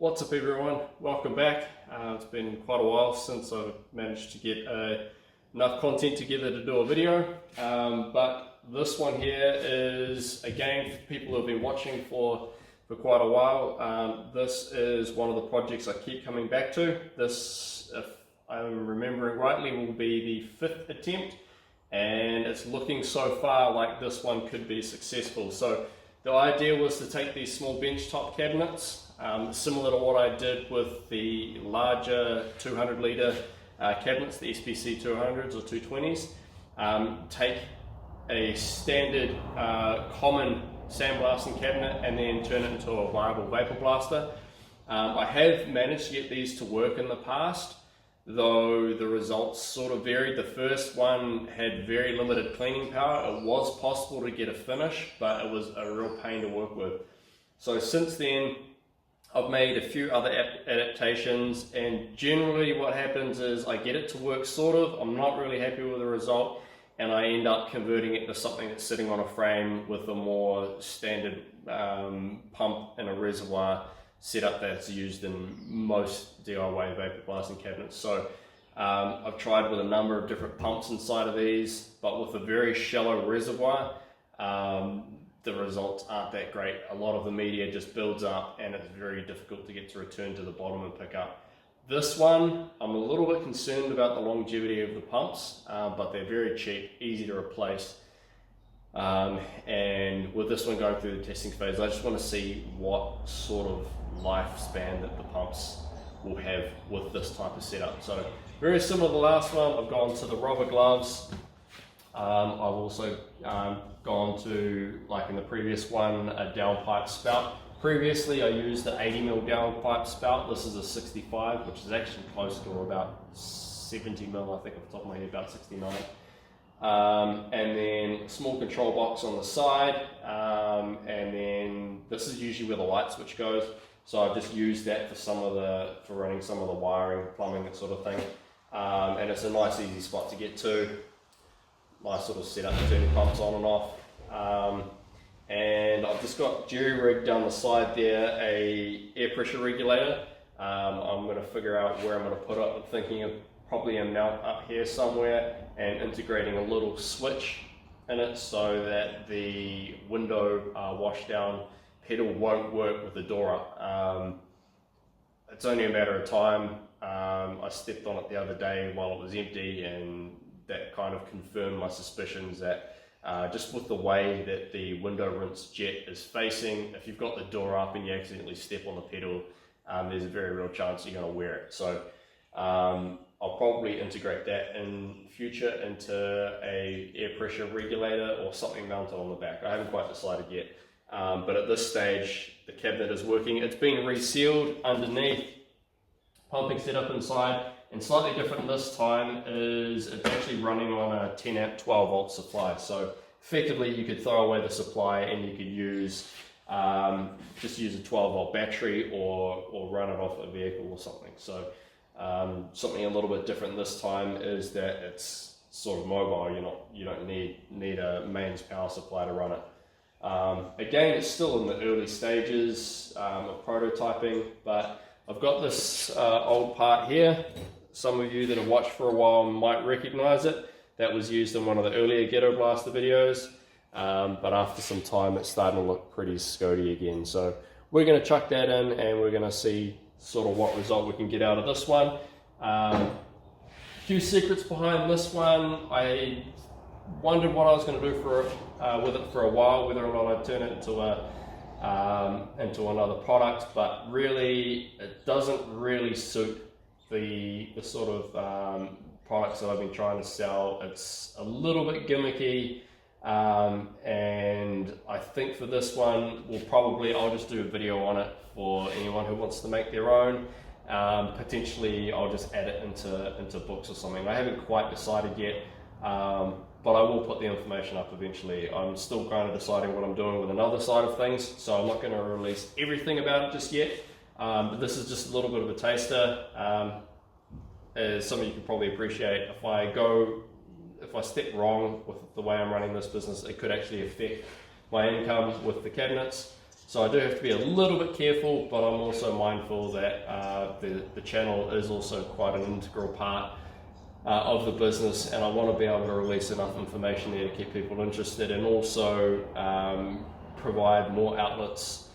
What's up everyone, welcome back. It's been quite a while since I've managed to get enough content together to do a video, but this one here is again for people who have been watching for quite a while. This is one of the projects I keep coming back to. This, if I'm remembering rightly, will be the 5th attempt, and it's looking so far like this one could be successful. So the idea was to take these small bench top cabinets, similar to what I did with the larger 200 litre cabinets, the SPC 200s or 220s. Take a standard common sandblasting cabinet and then turn it into a viable vapor blaster. I have managed to get these to work in the past, though the results sort of varied. The first one had very limited cleaning power. It was possible to get a finish, but it was a real pain to work with. So since then, I've made a few other adaptations, and generally what happens is I get it to work sort of, I'm not really happy with the result, and I end up converting it to something that's sitting on a frame with a more standard pump and a reservoir setup that's used in most DIY vapor blasting cabinets. So I've tried with a number of different pumps inside of these, but with a very shallow reservoir, the results aren't that great. A lot of the media just builds up and it's very difficult to get to return to the bottom and pick up. This one, I'm a little bit concerned about the longevity of the pumps, but they're very cheap, easy to replace. And with this one going through the testing phase, I just want to see what sort of lifespan that the pumps will have with this type of setup. So very similar to the last one, I've gone to the rubber gloves. I've also gone to, like in the previous one, a downpipe spout. Previously I used the 80mm downpipe spout. This is a 65, which is actually close to about 70mm, I think off the top of my head, about 69. And then small control box on the side, and then this is usually where the light switch goes. So I've just used that for running some of the wiring, plumbing, that sort of thing. And it's a nice easy spot to get to. Nice sort of setup to turn the pumps on and off. And I've just got jerry-rigged down the side there a air pressure regulator. I'm going to figure out where I'm going to put it. I'm thinking of probably a mount up here somewhere and integrating a little switch in it so that the window washdown pedal won't work with the door up. It's only a matter of time. I stepped on it the other day while it was empty, and that kind of confirmed my suspicions that just with the way that the window rinse jet is facing, if you've got the door up and you accidentally step on the pedal, there's a very real chance you're going to wear it. So I'll probably integrate that in future into a air pressure regulator or something mounted on the back. I haven't quite decided yet, but at this stage the cabinet is working. It's been resealed underneath, pumping setup inside. And slightly different this time is it's actually running on a 10 amp 12 volt supply. So effectively you could throw away the supply and you could use just use a 12 volt battery or run it off a vehicle or something. So something a little bit different this time is that it's sort of mobile. You don't need a mains power supply to run it. Again, it's still in the early stages of prototyping, but I've got this old part here. Some of you that have watched for a while might recognize it. That was used in one of the earlier Ghetto Blaster videos, but after some time it's starting to look pretty scody again. So we're going to chuck that in and we're going to see sort of what result we can get out of this one. Few secrets behind this one. I wondered what I was going to do with it for a while, whether or not I'd turn it into another product, but really it doesn't really suit the sort of products that I've been trying to sell. It's a little bit gimmicky, and I think for this one I'll just do a video on it for anyone who wants to make their own. Potentially I'll just add it into books or something. I haven't quite decided yet, but I will put the information up eventually. I'm still kind of deciding what I'm doing with another side of things, so I'm not going to release everything about it just yet. But this is just a little bit of a taster. As some of you can probably appreciate, if I step wrong with the way I'm running this business, it could actually affect my income with the cabinets. So I do have to be a little bit careful, but I'm also mindful that the channel is also quite an integral part of the business, and I want to be able to release enough information there to keep people interested, and also provide more outlets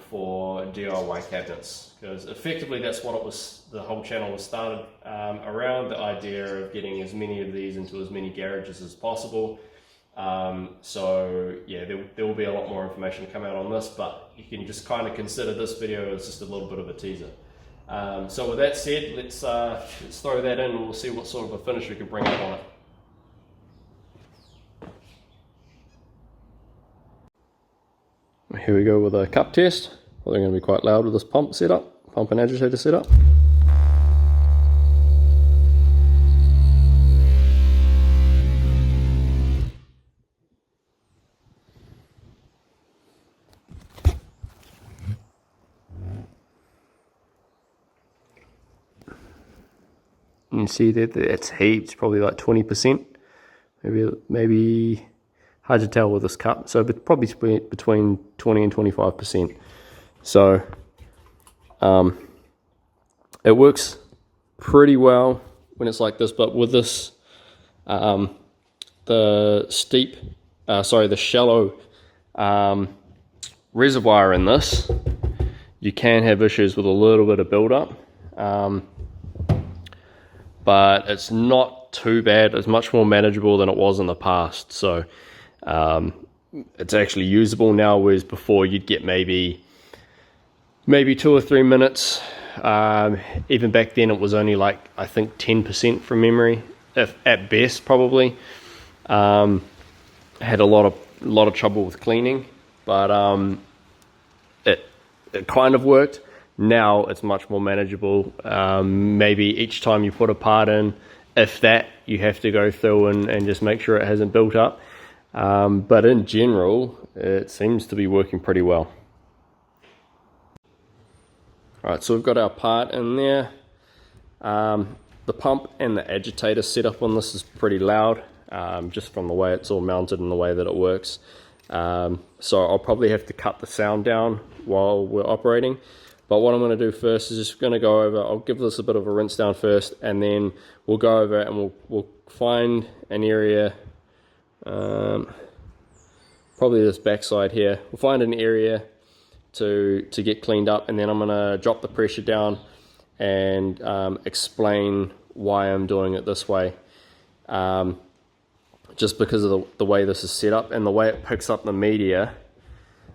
for DIY cabinets, because effectively that's what it was. The whole channel was started around the idea of getting as many of these into as many garages as possible. So yeah, there will be a lot more information to come out on this, but you can just kind of consider this video as just a little bit of a teaser. So with that said, let's throw that in and we'll see what sort of a finish we can bring up on it. Here we go with a cup test. Probably going to be quite loud with this pump setup, pump and agitator setup. You can see that it's heaps, probably like 20%, maybe hard to tell with this cup, so but probably between 20 and 25%. So it works pretty well when it's like this, but with this the shallow reservoir in this, you can have issues with a little bit of build-up. But it's not too bad. It's much more manageable than it was in the past. So it's actually usable now, whereas before you'd get maybe 2 or 3 minutes. Even back then it was only like, I think 10% from memory, if at best probably. Had a lot of trouble with cleaning, but it kind of worked. Now it's much more manageable. Maybe each time you put a part in, if that, you have to go through and just make sure it hasn't built up. But in general, it seems to be working pretty well. Alright, so we've got our part in there. The pump and the agitator setup on this is pretty loud, just from the way it's all mounted and the way that it works. So I'll probably have to cut the sound down while we're operating. But what I'm going to do first is just going to go over, I'll give this a bit of a rinse down first, and then we'll go over it and we'll find an area, probably this backside here. We'll find an area to get cleaned up, and then I'm going to drop the pressure down and explain why I'm doing it this way. Just because of the way this is set up and the way it picks up the media.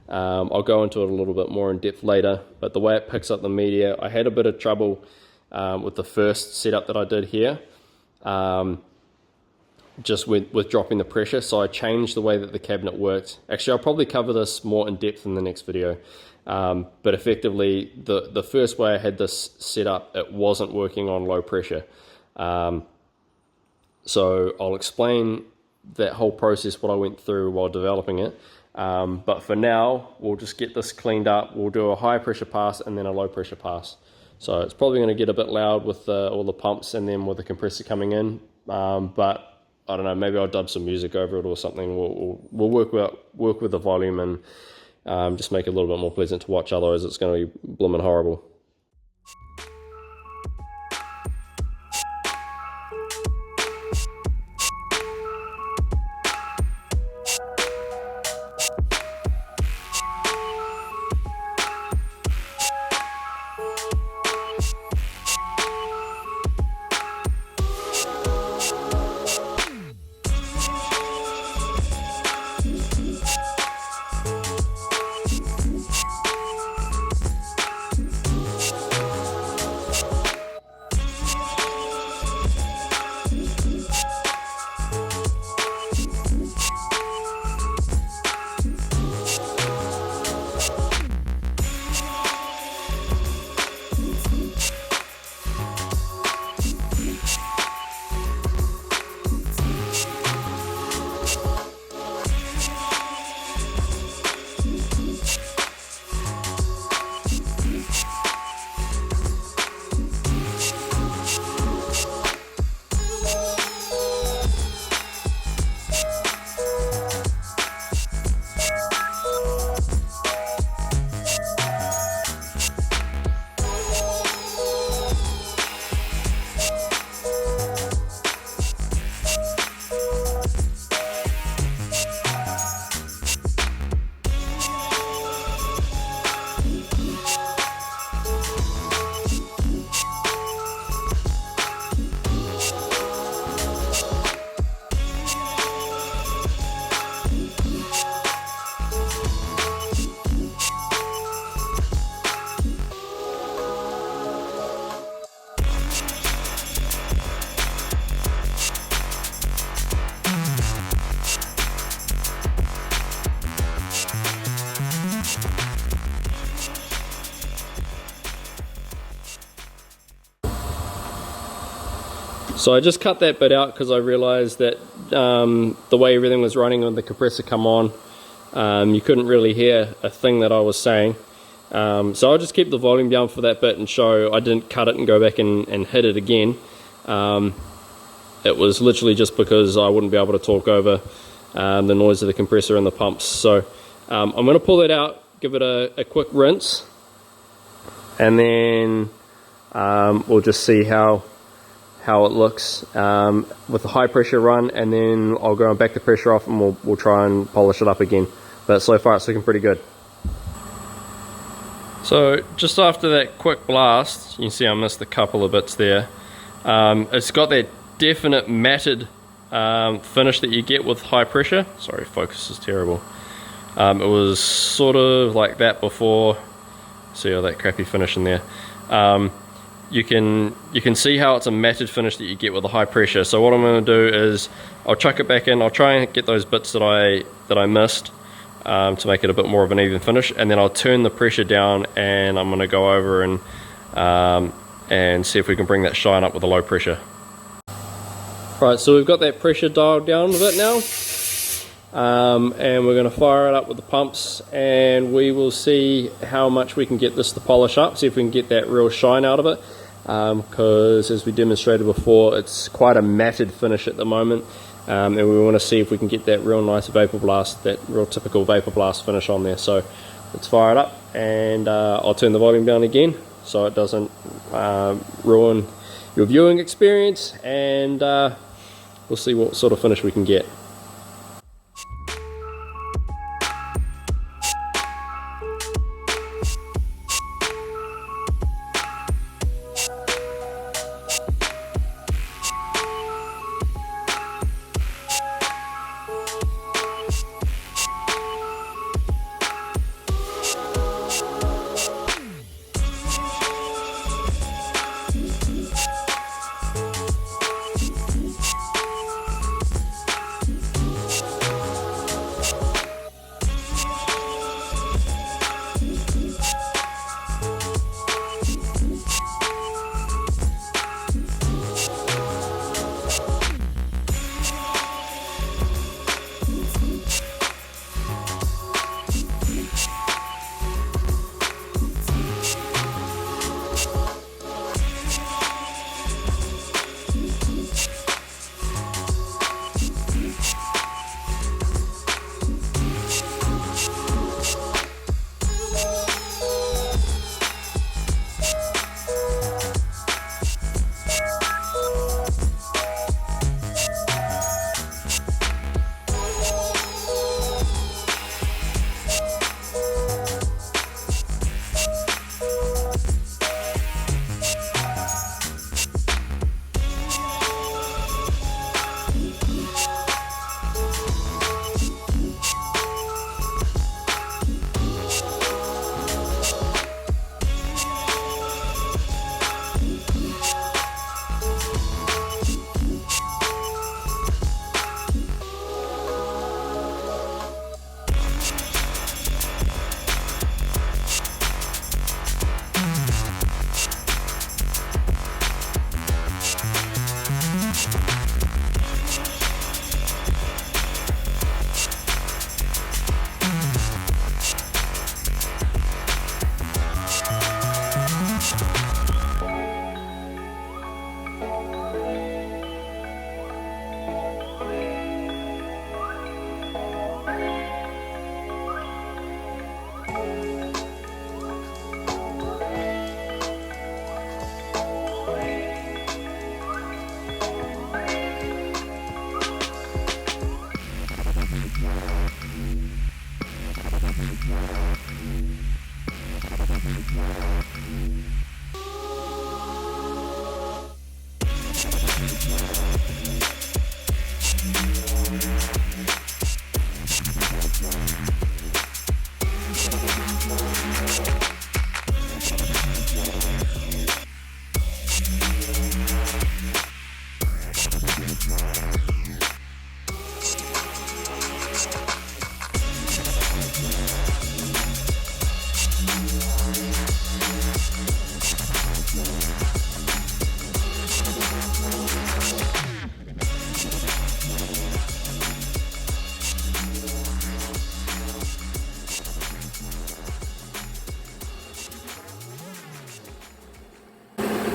I'll go into it a little bit more in depth later, but the way it picks up the media, I had a bit of trouble with the first setup that I did here, just with dropping the pressure, so I changed the way that the cabinet worked. Actually, I'll probably cover this more in depth in the next video, but effectively, the first way I had this set up, it wasn't working on low pressure. So I'll explain that whole process, what I went through while developing it. But for now, we'll just get this cleaned up. We'll do a high pressure pass and then a low pressure pass. So it's probably going to get a bit loud with all the pumps and then with the compressor coming in. But I don't know, maybe I'll dub some music over it or something. We'll work with the volume and just make it a little bit more pleasant to watch. Otherwise, it's going to be blooming horrible. So I just cut that bit out because I realized that the way everything was running with the compressor come on, you couldn't really hear a thing that I was saying. So I'll just keep the volume down for that bit and show I didn't cut it and go back and hit it again. It was literally just because I wouldn't be able to talk over the noise of the compressor and the pumps. So I'm going to pull that out, give it a quick rinse, and then we'll just see how it looks with the high pressure run, and then I'll go and back the pressure off and we'll try and polish it up again. But so far it's looking pretty good. So just after that quick blast, you can see I missed a couple of bits there. It's got that definite matted finish that you get with high pressure. Sorry, focus is terrible. It was sort of like that before. See all that crappy finish in there. You can see how it's a matted finish that you get with the high pressure. So what I'm going to do is I'll chuck it back in. I'll try and get those bits that I missed to make it a bit more of an even finish, and then I'll turn the pressure down, and I'm going to go over and see if we can bring that shine up with a low pressure. Right, so we've got that pressure dialed down a bit now, and we're going to fire it up with the pumps, and we will see how much we can get this to polish up, see if we can get that real shine out of it, because as we demonstrated before, it's quite a matted finish at the moment, and we want to see if we can get that real nice vapor blast, that real typical vapor blast finish on there. So let's fire it up, and I'll turn the volume down again so it doesn't ruin your viewing experience, and we'll see what sort of finish we can get.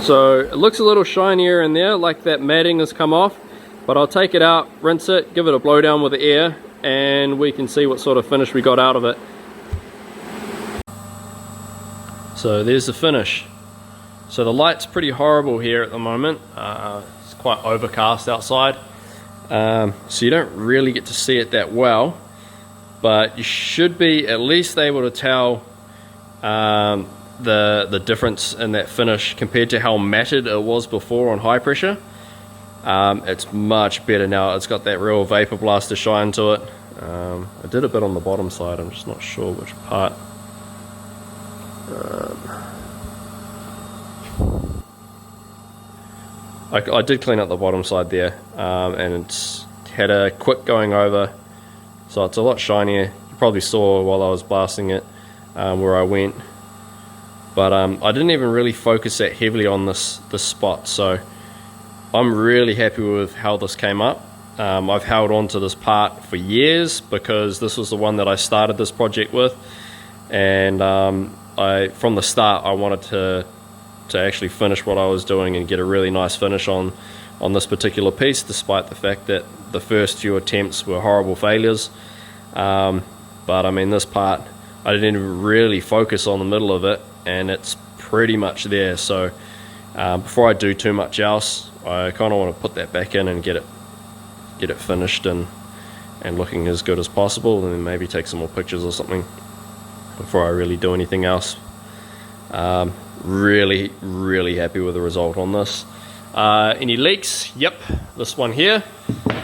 So it looks a little shinier in there, like that matting has come off, but I'll take it out, rinse it, give it a blow down with the air, and we can see what sort of finish we got out of it. So there's the finish. So the light's pretty horrible here at the moment. It's quite overcast outside, so you don't really get to see it that well, but you should be at least able to tell the difference in that finish compared to how matted it was before on high pressure. It's much better now. It's got that real vapor blaster shine to it. I did a bit on the bottom side, I'm just not sure which part. I did clean up the bottom side there, and it's had a quick going over, so it's a lot shinier. You probably saw while I was blasting it where I went, but I didn't even really focus that heavily on this spot, so I'm really happy with how this came up. I've held on to this part for years because this was the one that I started this project with, and from the start I wanted to actually finish what I was doing and get a really nice finish on this particular piece, despite the fact that the first few attempts were horrible failures. But I mean, this part I didn't even really focus on the middle of it, and it's pretty much there. So before I do too much else, I kind of want to put that back in and get it finished and looking as good as possible, and then maybe take some more pictures or something before I really do anything else. Really happy with the result on this. Any leaks? Yep, this one here.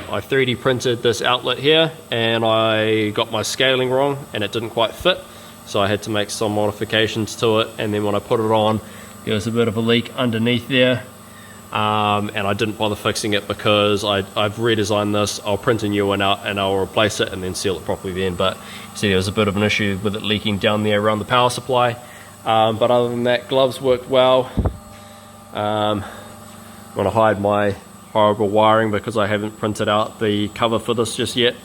I 3D printed this outlet here, and I got my scaling wrong and it didn't quite fit, so I had to make some modifications to it, and then when I put it on there was a bit of a leak underneath there, and I didn't bother fixing it because I've redesigned this. I'll print a new one out and I'll replace it and then seal it properly then. But see, there was a bit of an issue with it leaking down there around the power supply. But other than that, gloves worked well. I'm going to hide my horrible wiring because I haven't printed out the cover for this just yet,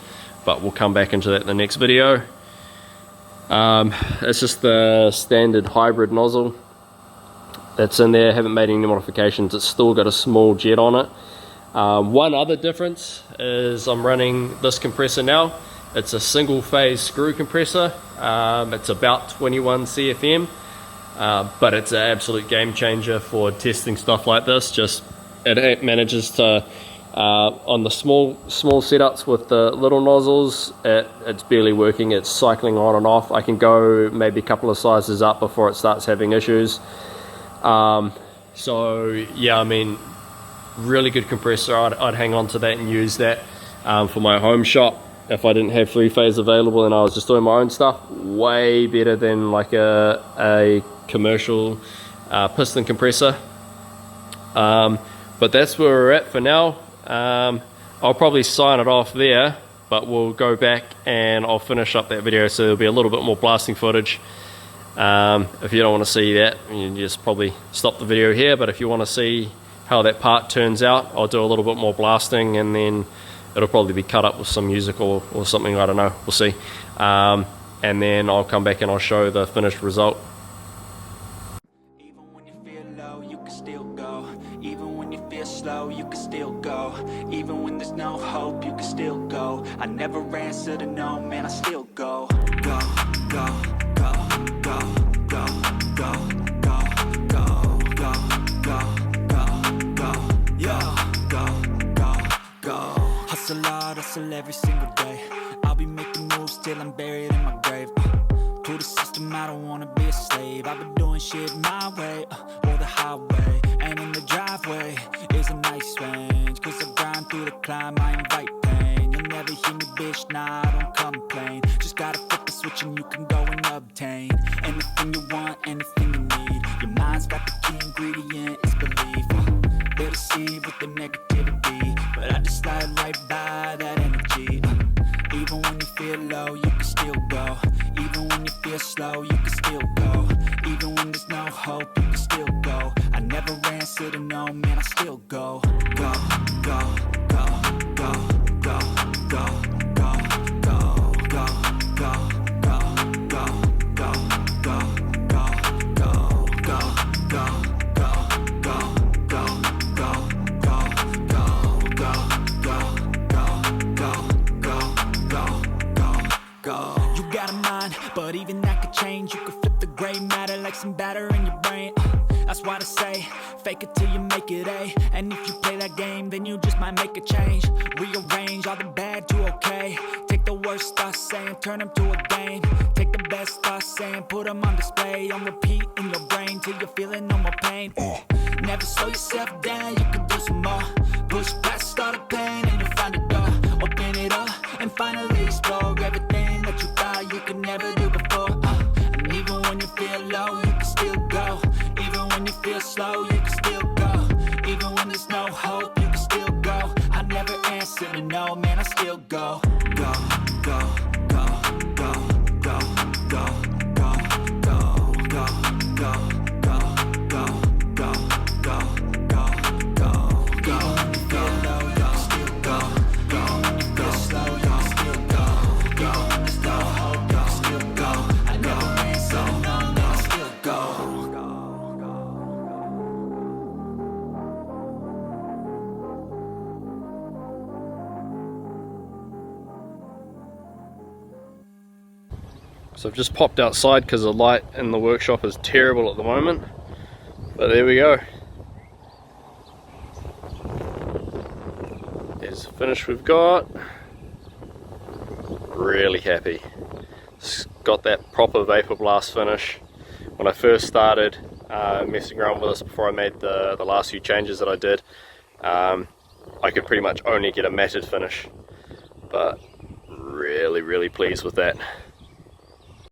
but we'll come back into that in the next video. It's just the standard hybrid nozzle that's in there. Haven't made any modifications. It's still got a small jet on it. One other difference is I'm running this compressor now. It's a single phase screw compressor. It's about 21 CFM. But it's an absolute game changer for testing stuff like this. Just it manages to on the small setups with the little nozzles, it's barely working. It's cycling on and off. I can go maybe a couple of sizes up before it starts having issues. So yeah, I mean, really good compressor. I'd hang on to that and use that for my home shop if I didn't have 3-phase available and I was just doing my own stuff. Way better than like a commercial piston compressor. But that's where we're at for now. I'll probably sign it off there, but we'll go back and I'll finish up that video, so there'll be a little bit more blasting footage. If you don't want to see that, you just probably stop the video here, but if you want to see how that part turns out, I'll do a little bit more blasting, and then it'll probably be cut up with some music or something, I don't know, we'll see. And then I'll come back and I'll show the finished result. Even when you feel low, you can still go. Even when you feel slow, you can still go. Even when there's no hope, you can still go. I never answer to no, man, I still go. Go, go, go, go, go, go, go, go, go, go, go, go, yeah, go, go, go. Hustle hard, hustle every single day. I'll be making moves till I'm buried in my grave. To the system, I don't wanna be a slave. I've been doing shit my way, or the highway. And in the driveway is a nice range, cause I grind through the climb, I invite pain. You'll never hear me, bitch, nah, I don't complain. Just gotta flip the switch and you can go and obtain anything you want, anything you need. Your mind's got the key ingredient, it's belief. They'll deceive with the negativity, but I just slide right by that energy. Even when you feel low, you can still go. Even when you feel slow, you can still go. Even when there's no hope, you can still go. I never answer to no, man, I still go. Go, go, go, go, go, go, go, go, go, go, go, go, go, go, go, go, go, go, go, go. go. You got a mind, but even that could change. You could flip the gray matter like some batter in your brain. That's why I say, fake it till you make it A. And if you play that game, then you just might make a change. Rearrange all the bad to okay. Take the worst thoughts saying, turn them to a game. Take the best thoughts saying, put them on display. On repeat in your brain till you're feeling no more pain. Never slow yourself down, you can do some more. Push past all the pain and you'll find a door. Open it up and finally explore everything that you thought you could never do before. And even when you feel low, you can still go. Even when you feel slow, you can still go. Even when there's no hope, you can still go. I never answer to no, man, I still go. Go, go, go, go, go, go, go, go, go, go, go, go, go, go, go, go, go. Go low, you still go. Go when you feel slow, you still go. Go when there's no hope, you still go. I never answer to no, man, I still go. So I've just popped outside because the light in the workshop is terrible at the moment, but there we go. There's the finish we've got. Really happy. It's got that proper Vapour blast finish. When I first started messing around with this before I made the last few changes that I did, I could pretty much only get a matted finish, but really pleased with that.